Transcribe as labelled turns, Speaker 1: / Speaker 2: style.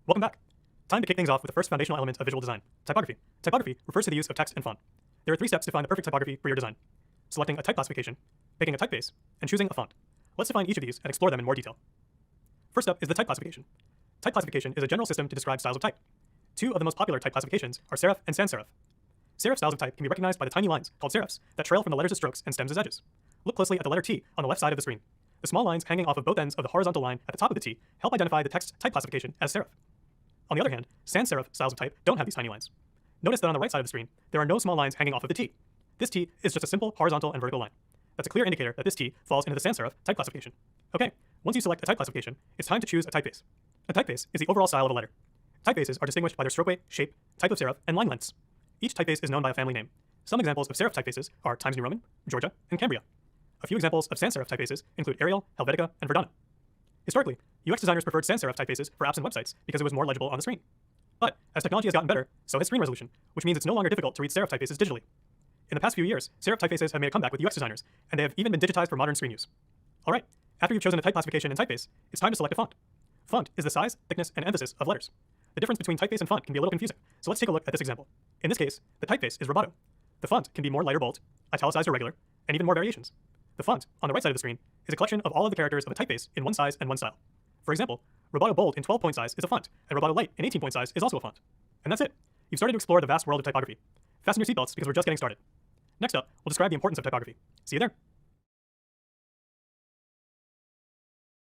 Speaker 1: Welcome back. Time to kick things off with the first foundational element of visual design, typography. Typography refers to the use of text and font. There are 3 steps to find the perfect typography for your design: selecting a type classification, picking a typeface, and choosing a font. Let's define each of these and explore them in more detail. First up is the type classification. Type classification is a general system to describe styles of type. 2 of the most popular type classifications are serif and sans serif. Serif styles of type can be recognized by the tiny lines, called serifs, that trail from the letters as strokes and stems as edges. Look closely at the letter T on the left side of the screen. The small lines hanging off of both ends of the horizontal line at the top of the T help identify the text type classification as serif. On the other hand, sans serif styles of type don't have these tiny lines. Notice that on the right side of the screen, there are no small lines hanging off of the T. This T is just a simple horizontal and vertical line. That's a clear indicator that this T falls into the sans serif type classification. Okay, once you select a type classification, it's time to choose a typeface. A typeface is the overall style of a letter. Typefaces are distinguished by their stroke weight, shape, type of serif, and line lengths. Each typeface is known by a family name. Some examples of serif typefaces are Times New Roman, Georgia, and Cambria. A few examples of sans serif typefaces include Arial, Helvetica, and Verdana. Historically, UX designers preferred sans serif typefaces for apps and websites because it was more legible on the screen. But as technology has gotten better, so has screen resolution, which means it's no longer difficult to read serif typefaces digitally. In the past few years, serif typefaces have made a comeback with UX designers, and they have even been digitized for modern screen use. Alright, after you've chosen a type classification and typeface, it's time to select a font. Font is the size, thickness, and emphasis of letters. The difference between typeface and font can be a little confusing, so let's take a look at this example. In this case, the typeface is Roboto. The font can be more light or bold, italicized or regular, and even more variations. The font, on the right side of the screen, is a collection of all of the characters of a typeface in one size and one style. For example, Roboto Bold in 12-point size is a font, and Roboto Light in 18-point size is also a font. And that's it. You've started to explore the vast world of typography. Fasten your seatbelts because we're just getting started. Next up, we'll describe the importance of typography. See you there.